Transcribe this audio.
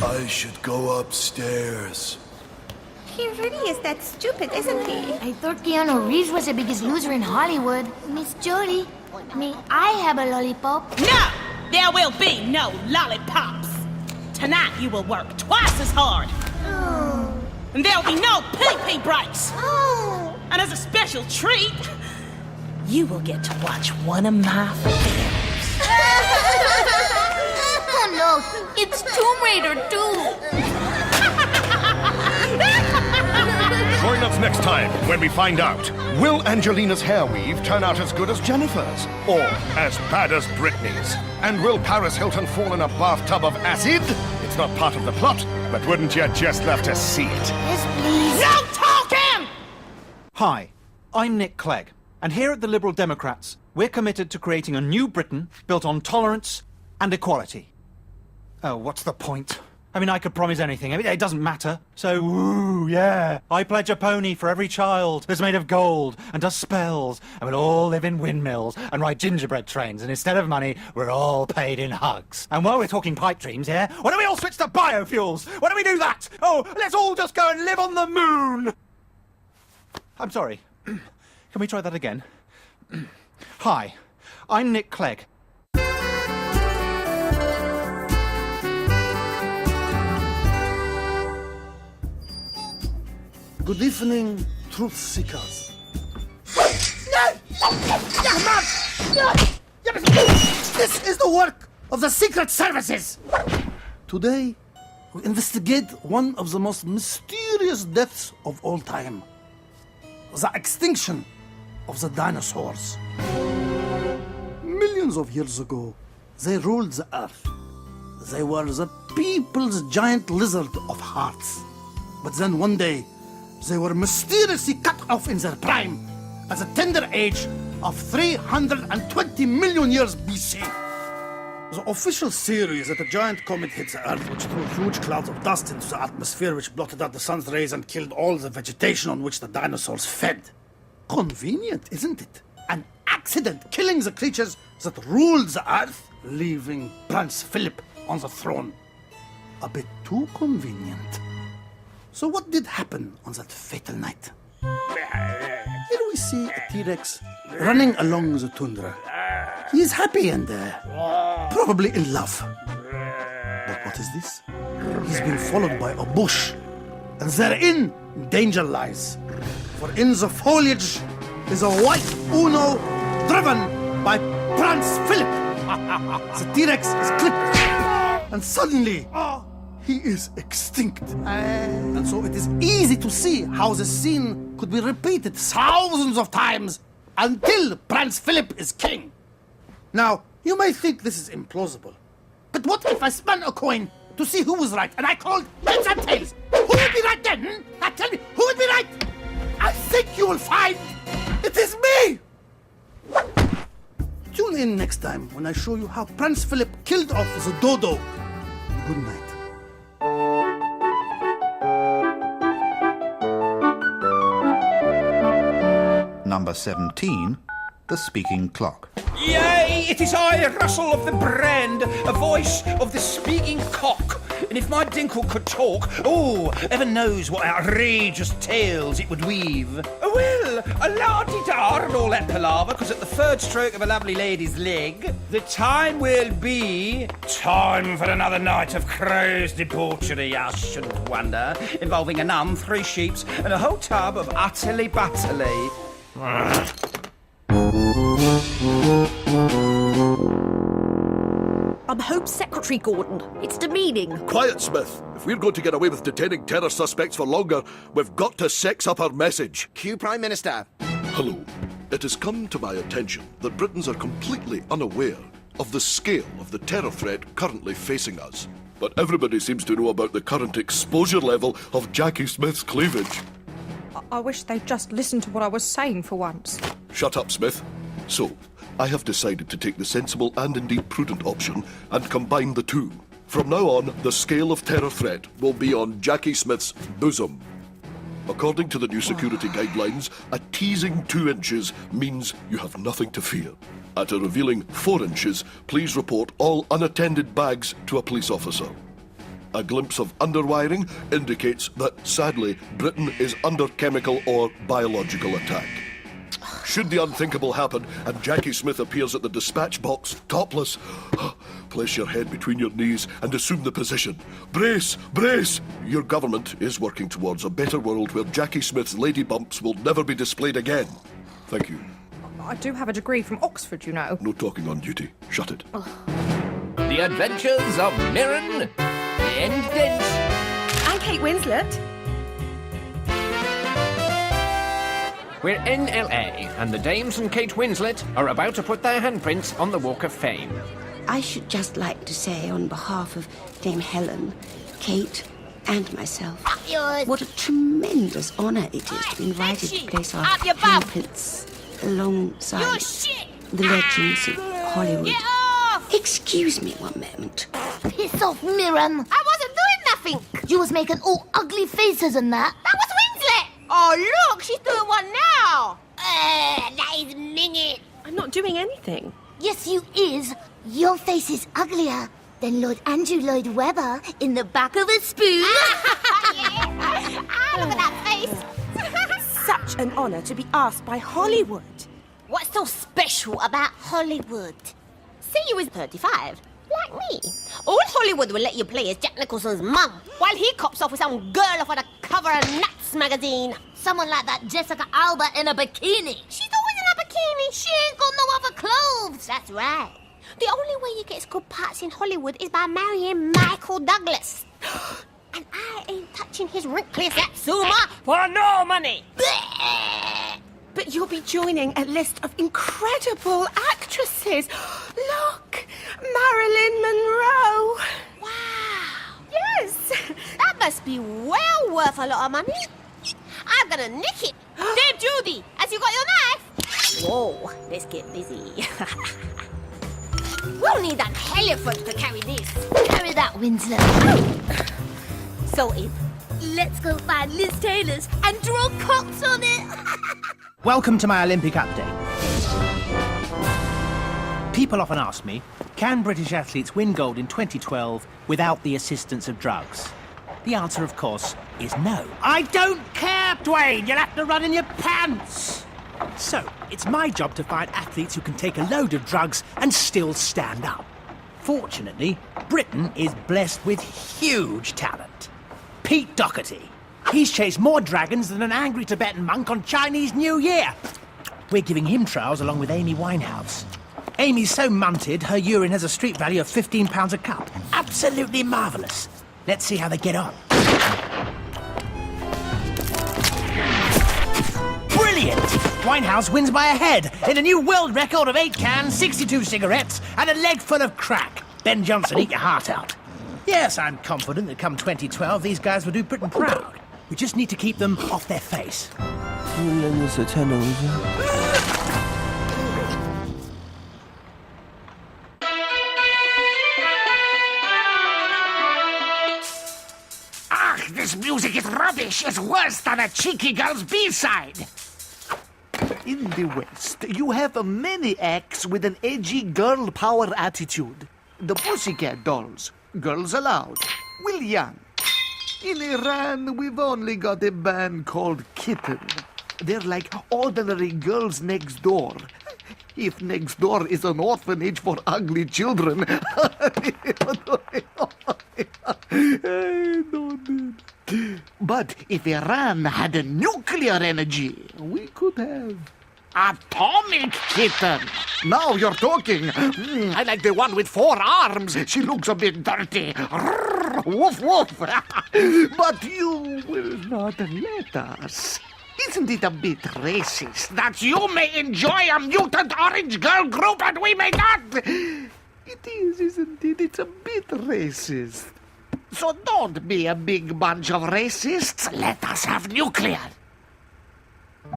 I should go upstairs. He really is that stupid, isn't he? I thought Keanu Reeves was the biggest loser in Hollywood. Miss Jody, may I have a lollipop? No! There will be no lollipops. Tonight you will work twice as hard. Oh. And there'll be no pee-pee breaks. Oh. And as a special treat, you will get to watch one of my films. Oh no, it's Tomb Raider 2. Join us next time when we find out, will Angelina's hair weave turn out as good as Jennifer's? Or as bad as Britney's? And will Paris Hilton fall in a bathtub of acid? It's not part of the plot, but wouldn't you just love to see it? Yes, please. No talking! Hi, I'm Nick Clegg, and here at the Liberal Democrats, we're committed to creating a new Britain built on tolerance and equality. Oh, what's the point? I mean, I could promise anything. I mean, it doesn't matter. So, woo, yeah. I pledge a pony for every child that's made of gold and does spells, and we'll all live in windmills and ride gingerbread trains, and instead of money, we're all paid in hugs. And while we're talking pipe dreams here, why don't we all switch to biofuels? Why don't we do that? Oh, let's all just go and live on the moon! I'm sorry. Can we try that again? Hi, I'm Nick Clegg. Good evening, truth seekers. This is the work of the secret services. Today, we investigate one of the most mysterious deaths of all time. The extinction of the dinosaurs. Millions of years ago, they ruled the earth. They were the people's giant lizard of hearts. But then one day, they were mysteriously cut off in their prime at the tender age of 320 million years BC. The official theory is that a giant comet hit the Earth, which threw huge clouds of dust into the atmosphere, which blotted out the sun's rays and killed all the vegetation on which the dinosaurs fed. Convenient, isn't it? An accident killing the creatures that ruled the Earth, leaving Prince Philip on the throne. A bit too convenient. So what did happen on that fatal night? Here we see a T-Rex running along the tundra. He is happy and probably in love. But what is this? He's been followed by a bush, and therein danger lies. For in the foliage is a white Uno driven by Prince Philip. The T-Rex is clipped, and suddenly he is extinct. And so it is easy to see how the scene could be repeated thousands of times until Prince Philip is king. Now, you may think this is implausible, but what if I spun a coin to see who was right and I called heads and tails? Who would be right then? Now tell me, who would be right? I think you will find it is me! Tune in next time when I show you how Prince Philip killed off the dodo. Good night. Number 17, The Speaking Clock. Yea, it is I, Russell of the Brand, a voice of the speaking cock. And if my dinkle could talk, oh, heaven knows what outrageous tales it would weave. Well, a la-di-da and all that palaver, because at the third stroke of a lovely lady's leg, the time will be time for another night of crow's debauchery, I shouldn't wonder, involving a nun, 3 sheeps, and a whole tub of utterly butterly. I'm Home Secretary Gordon. It's demeaning. Quiet, Smith. If we're going to get away with detaining terror suspects for longer, we've got to sex up our message. Cue Prime Minister. Hello. It has come to my attention that Britons are completely unaware of the scale of the terror threat currently facing us. But everybody seems to know about the current exposure level of Jackie Smith's cleavage. I wish they'd just listen to what I was saying for once. Shut up, Smith. So, I have decided to take the sensible and indeed prudent option and combine the two. From now on, the scale of terror threat will be on Jackie Smith's bosom. According to the new security guidelines, a teasing 2 inches means you have nothing to fear. At a revealing 4 inches, please report all unattended bags to a police officer. A glimpse of underwiring indicates that, sadly, Britain is under chemical or biological attack. Should the unthinkable happen and Jackie Smith appears at the dispatch box topless, place your head between your knees and assume the position. Brace! Brace! Your government is working towards a better world where Jackie Smith's lady bumps will never be displayed again. Thank you. I do have a degree from Oxford, you know. No talking on duty. Shut it. The Adventures of Mirren and Dench. I'm Kate Winslet. We're in LA, and the Dames and Kate Winslet are about to put their handprints on the Walk of Fame. I should just like to say, on behalf of Dame Helen, Kate, and myself, what a tremendous honour it is to be invited to place our handprints alongside the legends of Hollywood. Excuse me one moment. Piss off, Mirren. I wasn't doing nothing. You was making all ugly faces and that. That was Winslet. Oh, look, she's doing one now. That is minging. I'm not doing anything. Yes, you is. Your face is uglier than Lord Andrew Lloyd Webber in the back of a spoon. Look at that face. Such an honour to be asked by Hollywood. What's so special about Hollywood? See, you was 35, like me. All Hollywood will let you play as Jack Nicholson's mum, while he cops off with some girl off on the cover of Nuts magazine. Someone like that Jessica Alba in a bikini. She's always in a bikini. She ain't got no other clothes. That's right. The only way you get good parts in Hollywood is by marrying Michael Douglas. And I ain't touching his wrinkly Satsuma for no money. But you'll be joining a list of incredible actresses. Look, Marilyn Monroe. Wow. Yes. That must be well worth a lot of money. I'm gonna nick it. Dame Judi, has you got your knife? Whoa, let's get busy. We'll need an elephant to carry this. Carry that, Winslet. So Let's go find Liz Taylor's and draw cocks on it. Welcome to my Olympic update. People often ask me, can British athletes win gold in 2012 without the assistance of drugs? The answer, of course, is no. I don't care, Dwayne! You'll have to run in your pants! So, it's my job to find athletes who can take a load of drugs and still stand up. Fortunately, Britain is blessed with huge talent. Pete Doherty. He's chased more dragons than an angry Tibetan monk on Chinese New Year. We're giving him trials along with Amy Winehouse. Amy's so munted, her urine has a street value of £15 a cup. Absolutely marvellous. Let's see how they get on. Brilliant! Winehouse wins by a head in a new world record of 8 cans, 62 cigarettes, and a leg full of crack. Ben Johnson, eat your heart out. Yes, I'm confident that come 2012, these guys will do Britain proud. We just need to keep them off their face. This music is rubbish. It's worse than a cheeky girl's B-side. In the West, you have many acts with an edgy girl power attitude. The Pussycat Dolls, Girls Aloud, Will Young. In Iran, we've only got a band called Kitten. They're like ordinary girls next door. If next door is an orphanage for ugly children. But if Iran had a nuclear energy, we could have Atomic Kitten. Now you're talking. I like the one with 4 arms. She looks a bit dirty. Woof, woof. But you will not let us. Isn't it a bit racist that you may enjoy a mutant orange girl group and we may not? It is, isn't it? It's a bit racist. So don't be a big bunch of racists. Let us have nuclear.